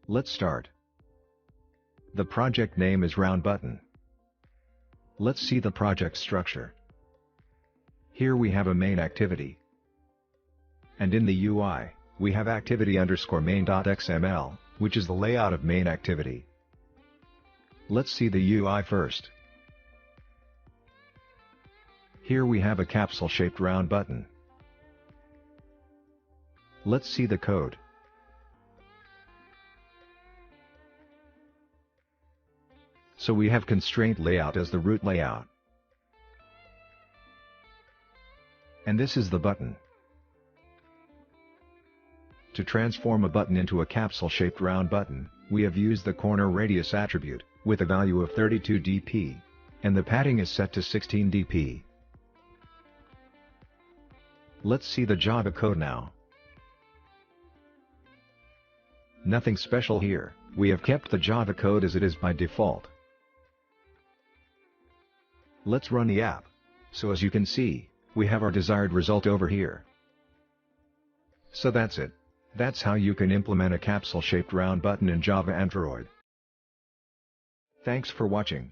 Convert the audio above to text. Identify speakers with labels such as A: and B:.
A: Let's start. The project name is Round Button. Let's see the project structure. Here we have a main activity. And in the UI, we have activity_main.xml, which is the layout of main activity. Let's see the UI first. Here we have a capsule-shaped round button. Let's see the code. So we have constraint layout as the root layout. And this is the button. To transform a button into a capsule-shaped round button, we have used the corner radius attribute, with a value of 32 dp. And the padding is set to 16 dp. Let's see the Java code now. Nothing special here, we have kept the Java code as it is by default. Let's run the app. So as you can see, we have our desired result over here. So that's it. That's how you can implement a capsule-shaped round button in Java Android. Thanks for watching.